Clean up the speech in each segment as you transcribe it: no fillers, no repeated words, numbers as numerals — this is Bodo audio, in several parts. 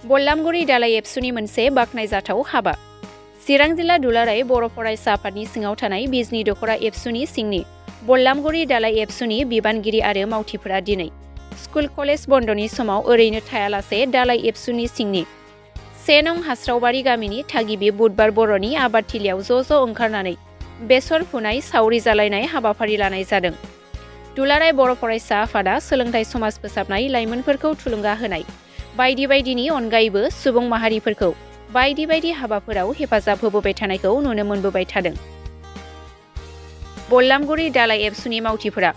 बल्लामगुरि दालाइ एबसुनि मोनसे बाख्नायजाथाव हाबा। चिरां जिल्ला दुलाराय बर' फरायसा आफादनि सिङाव थानाय बिजनी दख'रा एबसुनि सिंनि बल्लामगुरि दालाइ एबसुनि बिबानगिरि आरो मावथिफोरा दिनै स्कुल कलेज बन्दनि समाव ओरैनो थायालासे दालाइ एबसुनि सिंनि 1 नं हास्रावबारि गामिनि थागिबि बुधबार बर'नि आबादथिलियाव ज' ओंखारनानै बेसर फुनाय सावरि जालायनाय हाबाफारि लानाय जादों। दुलाराय बर' फरायसा आफादा सोलोंथाइ समाज फोसाबनाय, लाइमोनफोरखौ थुलुंगा होनाय बायदि अनगायैबो सुबुं माहारिफोरखौ बायदि हाबाफोराव हेफाजाब होबोबाय थानायखौ नुनो मोनबोबाय थादों। बल्लामगुरि दालाइ एबसुनि मावथिफोरा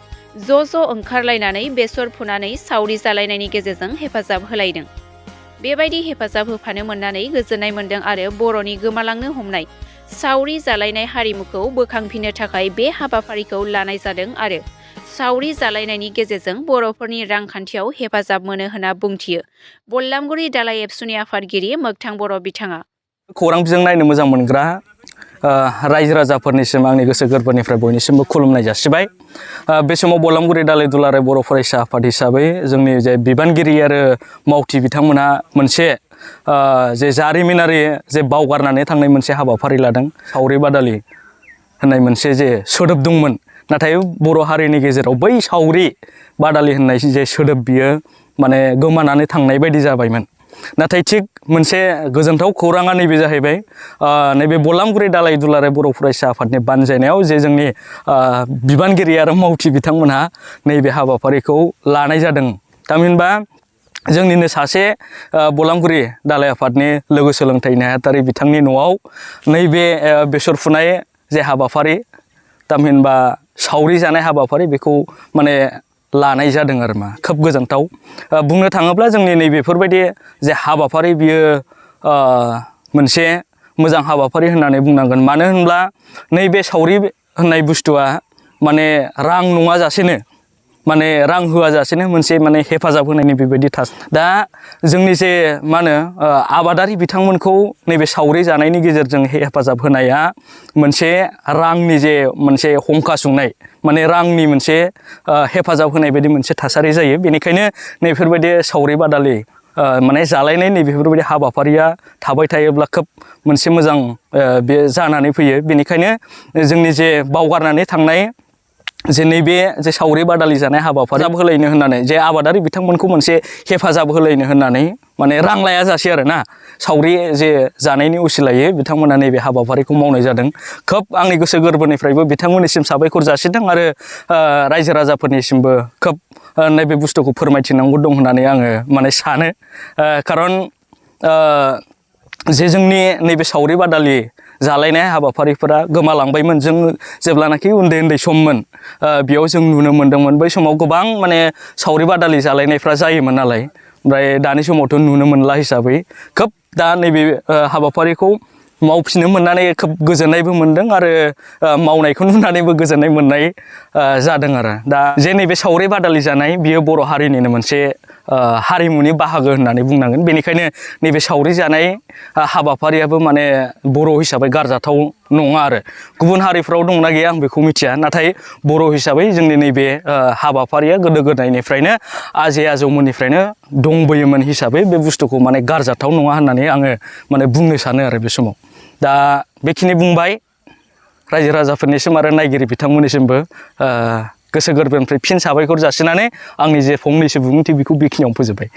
ज' ओंखारलायनानै बेसर फुनानै सावरि जालायनायनि गेजेरजों हेफाजाब होलायदों। बेबायदि हेफाजाब होफानो मोननानै गोजोननाय मोन्दों आरो बर'नि गोमालांनो हमनाय सावरि जालायनाय हारिमुखौ बोखांफिननो थाखाय बे हाबाफारिखौ लानाय जादों आरो सावरि जालायनायनि गेजेरजों बर'फोरनि रांखान्थियाव हेफाजाब मोनो होनना बुंथियो बल्लामगुरि दालाइ एबसुनि आफादगिरि मोगथां बर' बिथाङा। खौरां बिजों नायनो मोजां मोनग्रा रायजो राजाफोरनिसिम आंनि गोसो गोरबोनिफ्राय बयनिसिमबो खुलुमनाय जासिबाय। बे समाव बल्लामगुरि दालाइ दुलाराय बर' फरायसा आफाद हिसाबै जोंनि जे बिबानगिरि आरो मावथि बिथांमोनहा मोनसे जे जारिमिनारि जे बावगारनानै थांनाय मोनसे हाबाफारि लादों। सावरि बादालि होननाय मोनसे जे सोदोब दंमोन, नाथाय बर' हारिनि गेजेराव बै सावरि बादालि होननाय जे सोदोब बियो माने गोमानानै थांनाय बायदि जाबायमोन। नाथाय थिग मोनसे गोजोनथाव खौराङा नैबे जाहैबाय, नैबे बल्लामगुरि दालाइ दुलाराय बर' फरायसा आफादनि बानजायनायाव जे जोंनि बिबानगिरि आरो मावथि बिथांमोनहा नैबे हाबाफारिखौ लानाय जादों। थामहिनबा जोंनिनो सासे बल्लामगुरि दालाइ आफादनि लोगो सोलोंथाइ नेहाथारि बिथांनि न'आव नैबे बेसर फुनाय जे हाबाफारि, थामहिनबा सावरि जानाय हाबाफारि, बेखौ माने लानाय जादों आरो खोब गोजोनथाव। बुंनो थाङोब्ला जोंनि नैबेफोरबायदि जे हाबाफारि बियो मोनसे मोजां हाबाफारि होननानै बुंनांगोन। मानो होनब्ला नैबे सावरि होननाय बुस्थुआ माने रां नङाजासेनो, माने रां होआजासेनो मोनसे माने हेफाजाब होनायनि बेबायदि दा जोंनि जे आबादारि बिथांमोनखौ नैबे सावरि जानायनि गेजेरजों हेफाजाब होनाया मोनसे रांनि जे मोनसे हंखा सुंनाय, माने रांनि मोनसे हेफाजाब होनाय बायदि मोनसे थासारि जायो। बेनिखायनो नैफोरबायदि सावरि बादालि माने जालायनाय नैबेफोरबायदि हाबाफारिया थाबाय थायोब्ला खोब मोनसे मोजां बे जानानै फैयो। बेनिखायनो जोंनि जे बावगारनानै थांनाय जे नैबे जे सावरि बादालि जानाय हाबाफारि होलायनो होननानै, जे आबादारि बिथांमोनखौ मोनसे हेफाजाब होलायनो होननानै माने रां लायाजासे आरो सावरि जे जानायनि उसिलायै बिथांमोना नैबे हाबाफारिखौ मावनाय जादों। खोब आंनि गोसो गोरबोनिफ्रायबो बिथांमोननिसिम साबायखर जासिदों आरो रायजो राजाफोरनिसिमबो खोब नैबे बुस्थुखौ फोरमायथिनांगौ दं होननानै आङो माने सानो। खारन जे जोंनि नैबे सावरि बादालि जालायनाय हाबाफारिफोरा गोमालांबायमोन। जों जेब्लानाखि उन्दै सममोन, बेयाव जों नुनो मोन्दोंमोन। बै समाव गोबां माने सावरि बादालि जालायनायफ्रा जायोमोन नालाय, ओमफ्राय दानि समावथ' नुनो मोनला हिसाबै खोब दा नैबे हाबाफारिखौ मावफिननो मोननानै खोब गोजोननायबो मोनदों आरो मावनायखौ नुनानैबो गोजोननाय मोननाय जादों आरो। दा जे नैबे सावरि बादालि जानाय बियो बर' हारिनिनो मोनसे हारिमुनि बाहागो होननानै बुंनांगोन। बेनिखायनो नैबे सावरि जानाय हाबाफारियाबो माने बर' हिसाबै गारजाथाव नङा आरो। गुबुन हारिफ्राव दंना गैया आं बेखौ मिथिया, नाथाय बर' हिसाबै जोंनि नैबे हाबाफारिया गोदो गोदायनिफ्रायनो आजै आजौमोननिफ्रायनो दंबोयोमोन हिसाबै बे बुस्थुखौ माने गारजाथाव नङा होननानै आङो माने बुंनो सानो आरो बे समाव। दा बेखिनि बुंबाय। रायजो राजाफोरनिसिम आरो नायगिरि बिथांमोननिसिमबो गोसो गोरबोनिफ्राय फिन साबायखर जासिनानै आंनि जे फंनैसो बिबुंथि बेखौ बेखिनियावनो फोजोबबाय।